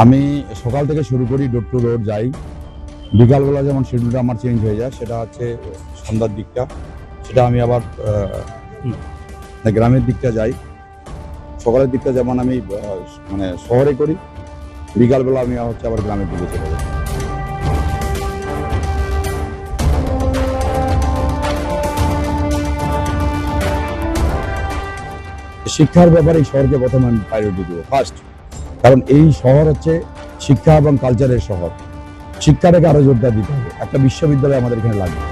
আমি সকাল থেকে শুরু করি, ডোর টু ডোর যাই। বিকালবেলা যেমন শিডিউলটা আমার চেঞ্জ হয়ে যায়, সেটা হচ্ছে সন্ধ্যার দিকটা, সেটা আমি আবার গ্রামের দিকটা যাই। সকালের দিকটা যেমন আমি মানে শহরে করি, বিকালবেলা আমি হচ্ছে আবার গ্রামের দিকে চলে যাই। শিক্ষার ব্যাপারে এই শহরকে প্রথমে আমি প্রায়োরিটি দেবো ফার্স্ট, কারণ এই শহর হচ্ছে শিক্ষা এবং কালচারের শহর। শিক্ষাটাকে আরো জোরদার দিতে হবে। একটা বিশ্ববিদ্যালয় আমাদের এখানে লাগবে।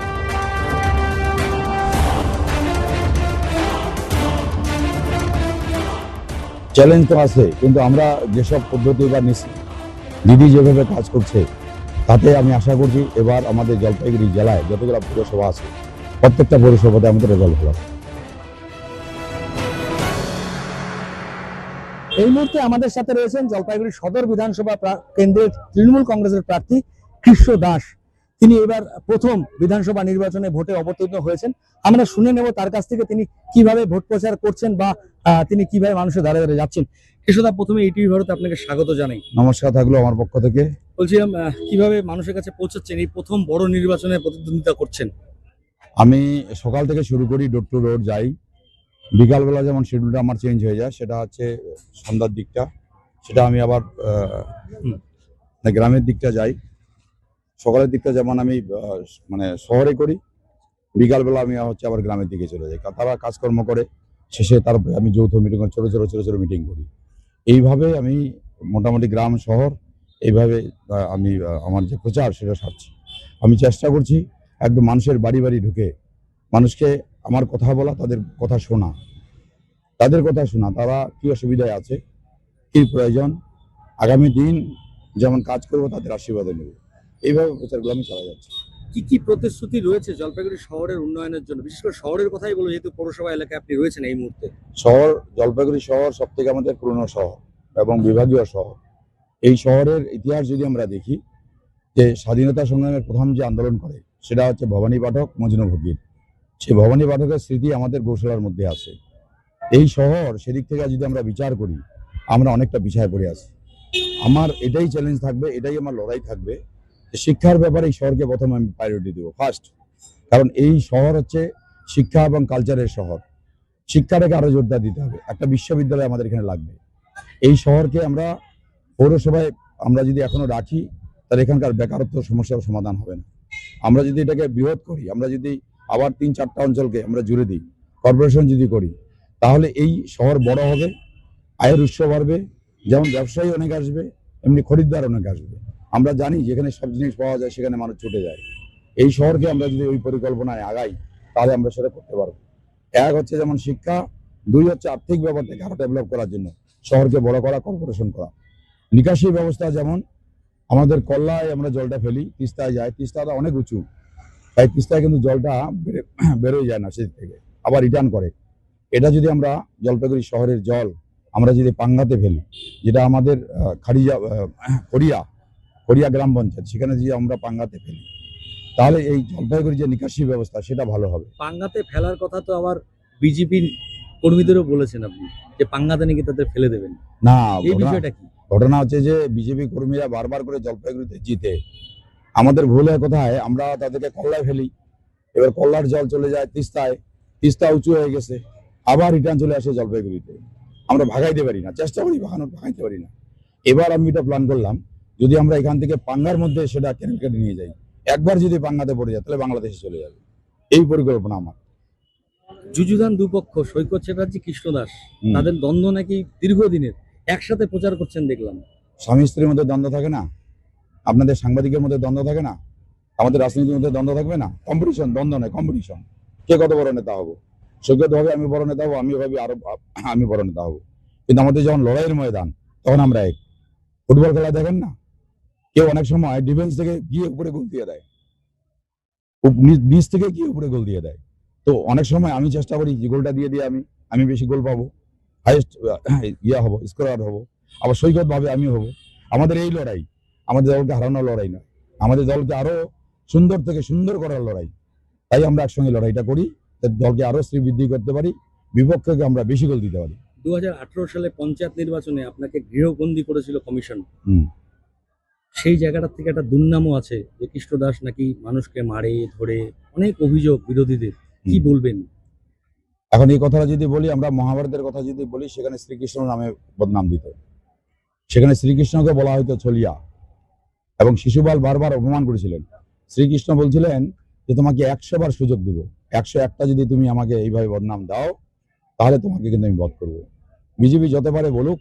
চ্যালেঞ্জ তো আছে, কিন্তু আমরা যেসব পদ্ধতি বা দিদি যেভাবে কাজ করছে, তাতে আমি আশা করছি এবার আমাদের জলপাইগুড়ি জেলায় যতগুলো পৌরসভা আছে, প্রত্যেকটা পৌরসভাতে আমাদের রেজাল্ট ভালো। এই মুহূর্তে আমাদের সাথে রয়েছেন জলপাইগুড়ি সদর বিধানসভা কেন্দ্রের তৃণমূল কংগ্রেসের প্রার্থী কৃষ্ণ দাস। তিনি এবার প্রথম বিধানসভা নির্বাচনে ভোটে অবতীর্ণ হয়েছেন। আমরা শুনে নেব তার কাছ থেকে তিনি কিভাবে ভোট প্রচার করছেন বা তিনি কিভাবে মানুষের ধারে ধারে যাচ্ছেন। কৃষ্ণদা, প্রথমে ইটিভি ভারতে আপনাকে স্বাগত জানাই। নমস্কার থাকলো আমার পক্ষ থেকে। বলছিলাম কিভাবে মানুষের কাছে পৌঁছাচ্ছেন, এই প্রথম বড় নির্বাচনে প্রতিদ্বন্দ্বিতা করছেন? আমি সকাল থেকে শুরু করি, ডোর টু ডোর যাই। বিকালবেলা যেমন শিডিউলটা আমার চেঞ্জ হয়ে যায়, সেটা হচ্ছে সন্ধ্যার দিকটা, সেটা আমি আবার গ্রামের দিকটা যাই। সকালের দিকটা যেমন আমি মানে শহরে করি, বিকালবেলা আমি হচ্ছে আবার গ্রামের দিকে চলে যাই। তারা কাজকর্ম করে শেষে তারপরে আমি যৌথ মিটিং, ছোট ছোট ছোট ছোট মিটিং করি। এইভাবে আমি মোটামুটি গ্রাম শহর এইভাবে আমি আমার যে প্রচার সেটা সারছি। আমি চেষ্টা করছি একদম মানুষের বাড়ি বাড়ি ঢুকে মানুষকে আমার কথা বলা, তাদের কথা শোনা, তারা কি অসুবিধায় আছে, কি প্রয়োজন, আগামী দিন যেমন কাজ করবো তাদের আশীর্বাদে নেব। এইভাবে প্রচারগুলো আমি চালা যাচ্ছি। কি কি প্রতিশ্রুতি রয়েছে জলপাইগুড়ি শহরের উন্নয়নের জন্য? বিশেষ করে শহরের কথাই বলবো, যেহেতু পৌরসভা এলাকায় আপনি রয়েছেন এই মুহূর্তে। শহর, জলপাইগুড়ি শহর সব থেকে আমাদের পুরনো শহর এবং বিভাগীয় শহর। এই শহরের ইতিহাস যদি আমরা দেখি, যে স্বাধীনতা সংগ্রামের প্রথম যে আন্দোলন করে সেটা হচ্ছে ভবানী পাঠক, মজনু ফকির। সেই ভবানী পাঠকের স্মৃতি আমাদের গৌশলার মধ্যে আছে। এই শহর সেদিক থেকে যদি আমরা বিচার করি, আমরা অনেকটা পিছায় পড়ে আছি। আমার এটাই চ্যালেঞ্জ থাকবে, এটাই আমার লড়াই থাকবে, শিক্ষার ব্যাপারে এই শহরকে প্রথমে আমি প্রায়োরিটি দেবো ফার্স্ট, কারণ এই শহর হচ্ছে শিক্ষা এবং কালচারের শহর। শিক্ষাটাকে আরো জোরদার দিতে হবে। একটা বিশ্ববিদ্যালয় আমাদের এখানে লাগবে। এই শহরকে আমরা পৌরসভায় আমরা যদি এখনো রাখি, তাহলে এখানকার বেকারত্ব সমস্যার সমাধান হবে না। আমরা যদি এটাকে বৃহৎ করি, আমরা যদি আবার 3-4টা অঞ্চলকে আমরা জুড়ে দিই, কর্পোরেশন যদি করি, তাহলে এই শহর বড় হবে, আয়ের উৎস বাড়বে। যেমন ব্যবসায়ী অনেক আসবে, এমনি খরিদ্দার অনেক আসবে। আমরা জানি যেখানে সব জিনিস পাওয়া যায় সেখানে মানুষ ছুটে যায়। এই শহরকে আমরা যদি ওই পরিকল্পনায় আগাই, তাহলে আমরা সেটা করতে পারবো। এক হচ্ছে যেমন শিক্ষা, দুই হচ্ছে আর্থিক ব্যাপার থেকে আরো ডেভেলপ করার জন্য শহরকে বড় করা, কর্পোরেশন করা। নিকাশি ব্যবস্থা যেমন আমাদের কল্লায় আমরা জলটা ফেলি, তিস্তায় যায়, তিস্তাটা অনেক উঁচু, তাই তিস্তায় কিন্তু জলটা বেরোয় যায় না সেদিক থেকে, আবার রিটার্ন করে। এটা যদি আমরা জলপাইগুড়ি শহরের জল আমরা যদি পাঙ্গাতে ফেলি, যেটা আমাদের খড়িয়া গ্রাম পঞ্চায়েত, সেখানে যদি আমরা পাঙ্গাতে ফেলি, তাহলে এই জলপাইগুড়ির যে নিকাশি ব্যবস্থা সেটা ভালো হবে। পাঙ্গাতে ফেলার কথা তো আবার বিজেপি কর্মীদেরও বলেছেন আপনি, যে পাঙ্গাতে নাকি তাদের ফেলে দেবেন। না, এই বিষয়টা কি? ঘটনা হচ্ছে যে বিজেপি কর্মীরা বারবার করে জলপাইগুড়িতে জিতে, আমাদের ভুল হয় কোথায়, আমরা তাদেরকে কল্লায় ফেলি। এবার কল্লার জল চলে যায় তিস্তায়, তিস্তা উঁচু হয়ে গেছে, আবার রিটার্ন চলে আসে জলপাইগুড়িতে। আমরা ভাগাইতে পারি না, চেষ্টা করি ভাগাইতে পারি না। এবার আমি এটা প্ল্যান করলাম, যদি আমরা এখান থেকে পাঙ্গার মধ্যে সেটা ক্যানেল কেটে নিয়ে যাই, একবার যদি পাঙ্গাতে পড়ে যায় তাহলে বাংলাদেশে চলে যাবে। এই পরিকল্পনা আমার। যুযুধান দুপক্ষ, সৈকত চ্যাটার্জি, কৃষ্ণ দাস, তাদের দ্বন্দ্ব নাকি দীর্ঘদিনের, একসাথে প্রচার করছেন দেখলাম। স্বামী স্ত্রীর মধ্যে দ্বন্দ্ব থাকে না? আপনাদের সাংবাদিকের মধ্যে দ্বন্দ্ব থাকে না? আমাদের রাজনীতির মধ্যে দ্বন্দ্ব থাকবে না? কম্পিটিশন, দ্বন্দ্ব নয়, কম্পিটিশন। কে কত বড় নেতা হবো? সৈকত ভাবে আমি বড় নেতা হবো, আমি ভাবি আরো আমি বড় নেতা হবো। কিন্তু আমাদের যখন লড়াইয়ের ময়দান, তখন আমরা এক। ফুটবল খেলা দেখেন না, কেউ অনেক সময় ডিফেন্স থেকে গিয়ে উপরে গোল দিয়ে দেয়, নিচ থেকে গিয়ে উপরে গোল দিয়ে দেয়। তো অনেক সময় আমি চেষ্টা করি যে গোলটা দিয়ে দিয়ে আমি বেশি গোল পাবো, হাইয়েস্ট হবো, স্কোরার হবো। আবার সৈকত ভাবে আমি হবো। আমাদের এই লড়াই আমাদের দলকে হারানোর লড়াই নয়, আমাদের দলকে আরো সুন্দর থেকে সুন্দর করার লড়াই। তাই আমরা একসঙ্গে লড়াইটা করি, দলকে আরো শ্রীবৃদ্ধি করতে পারি, বিপক্ষকে আমরা বেশি গোল দিতে পারি। 2018 সালে পঞ্চায়েত নির্বাচনে আপনাকে গৃহবন্দী করেছিল কমিশন। হুম। সেই জায়গাটার থেকে একটা দুর্নামও আছে যে কৃষ্ণ দাস নাকি মানুষকে মারে ধরে, অনেক অভিযোগ বিরোধীদের। কি বলবেন? এখন এই কথাটা যদি বলি, আমরা মহাভারতের কথা যদি বলি, সেখানে শ্রীকৃষ্ণ নামে বদনাম দিত। সেখানে শ্রীকৃষ্ণকে বলা হয়তো ছলিয়া, এবং শিশুপাল বারবার অপমান করেছিলেন। শ্রীকৃষ্ণ বলছিলেন যে তোমাকে 100 বার সুযোগ দিব, 101টা যদি তুমি আমাকে এইভাবে বদনাম দাও, তাহলে তোমাকে কিন্তু আমি বধ করবো। বিজেপি যত পারে বলুক,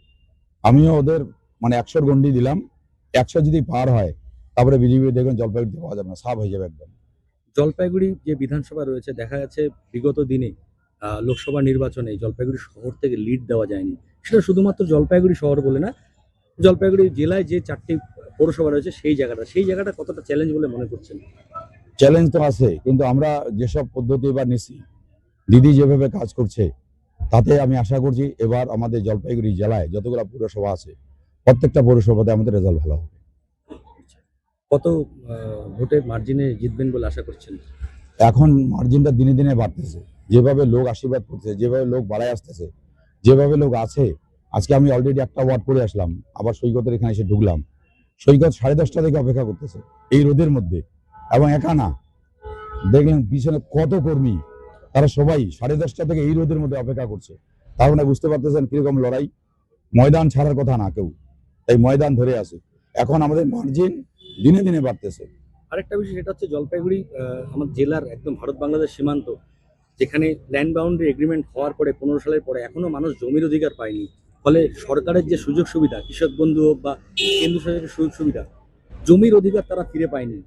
আমিও ওদের মানে 100 গন্ডি দিলাম, 100 যদি পার হয়, তারপরে বিজেপি দেখবেন জলপাইগুড়িতে পাওয়া যাবে না, সাফ হয়ে যাবে একদম। জলপাইগুড়ি যে বিধানসভা রয়েছে, দেখা যাচ্ছে বিগত দিনে লোকসভা নির্বাচনে জলপাইগুড়ি শহর থেকে লিড দেওয়া যায়নি। সেটা শুধুমাত্র জলপাইগুড়ি শহর বলে না, জলপাইগুড়ি জেলায় যে 4টি পৌরসভা রয়েছে সেই জায়গাটা কতটা চ্যালেঞ্জ বলে মনে করছেন? চ্যালেঞ্জ তো আছে, কিন্তু আমরা যেসব পদ্ধতি এবার নিছি, দিদি যেভাবে কাজ করছে, তাতে আমি আশা করছি এবার আমাদের জলপাইগুড়ি জেলায় যতগুলো পৌরসভা আছে, প্রত্যেকটা পৌরসভাতে আমাদের রেজাল্ট ভালো হবে। কত ভোটের মার্জিনে জিতবেন বলে আশা করছেন? এখন মার্জিনটা দিনে দিনে বাড়তেছে, যেভাবে লোক আশীর্বাদ করতেছে, যেভাবে লোক বাড়ায় আসতেছে, যেভাবে লোক আছে। আজকে আমি অলরেডি একটা ওয়ার্ড করে আসলাম, আবার সৈকতের এখানে এসে ঢুকলাম। সৈকত 10:30 থেকে অপেক্ষা করতেছে এই রোদের মধ্যে, এবং একা না, দেখলেন পিছনে কত কর্মী, তারা সবাই 10:30 থেকে এই রোদের মধ্যে অপেক্ষা করছে। তার মানে বুঝতে পারতেছেন কিরকম লড়াই। ময়দান ছাড়ার কথা না কেউ, তাই ময়দান ধরে আছে। এখন আমাদের মার্জিন দিনে দিনে বাড়তেছে। আরেকটা বিষয়, সেটা হচ্ছে জলপাইগুড়ি আমার জেলার একদম ভারত বাংলাদেশ সীমান্ত, যেখানে ল্যান্ড বাউন্ডারি এগ্রিমেন্ট হওয়ার পরে 15 সালের পরে এখনো মানুষ জমির অধিকার পায়নি। ফলে সরকারের যে সুযোগ সুবিধা, কৃষক বন্ধু হোক বা কেন্দ্র সরকারের সুযোগ সুবিধা, জমির অধিকার তারা ফিরে পায়নি।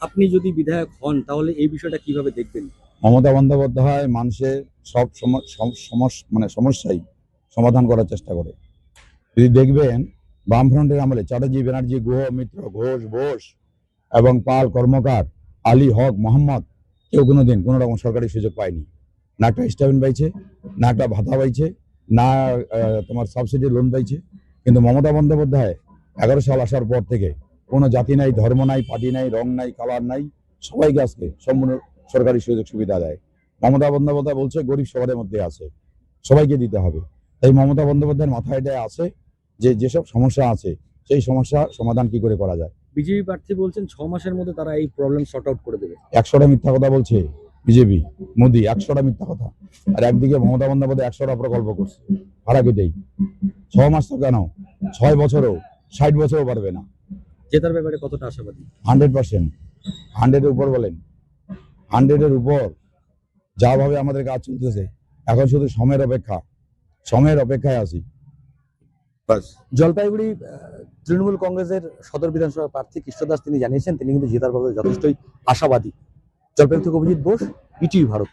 আপনি যদি বিধায়ক হন, তাহলে এই বিষয়টা কিভাবে দেখবেন? মমতা বন্দ্যোপাধ্যায় মানুষের সব মানে সমস্যাই সমাধান করার চেষ্টা করে। যদি দেখবেন বামফ্রন্টের আমলে চ্যাটার্জি, ব্যানার্জি, গুহ, মিত্র, ঘোষ, বোস এবং পাল, কর্মকার, আলী, হক, মোহাম্মদ, কেউ কোনোদিন কোনো রকম সরকারি সুযোগ পায়নি। না একটা স্টাইপেন্ড পাইছে, না একটা ভাতা পাইছে, না তোমার সাবসিডি লোন পাইছে। কিন্তু মমতা বন্দ্যোপাধ্যায় 11 সাল আসার পর থেকে কোনো জাতি নাই, ধর্ম নাই, পার্টি নাই, রং নাই, কালার নাই, সবাইকে আজকে সম্পূর্ণ সরকারি সুযোগ সুবিধা দেয়। মমতা বন্দ্যোপাধ্যায় বলছে গরিব সবার মধ্যে আছে, সবাইকে দিতে হবে। তাই মমতা বন্দ্যোপাধ্যায়ের মাথায় এটা আছে যে যেসব সমস্যা আছে, সেই সমস্যার সমাধান কি করে করা যায়। বিজেপি প্রার্থী বলছেন 6 মাসের মধ্যে তারা এই প্রবলেম সর্ট আউট করে দেবে। 100টা মিথ্যা কথা বলছে বিজেপি, মোদি 100টা মিথ্যা কথা। আর একদিকে মমতা বন্দ্যোপাধ্যায় 100টা প্রকল্প করছে ভাড়া কেটেই। 6 মাস তো কেন, 6 বছরও, 60 বছরও পারবে না। জেতার ব্যাপারে কতটা আশাবাদী? 100%, 100-এর উপর বলেন, 100-এর উপর। যা ভাবে আমাদের কাজ চলতেছে, এখন শুধু সময়ের অপেক্ষা, সময়ের অপেক্ষায় আছি বাস। জলপাইগুড়ি তৃণমূল কংগ্রেসের সদর বিধানসভা প্রার্থী কৃষ্ণ দাস তিনি জানিয়েছেন তিনি কিন্তু জেতার ব্যাপারে যথেষ্টই আশাবাদী। জলপাইগুড়ি থেকে অভিজিৎ বোস, ইটিভি ভারত।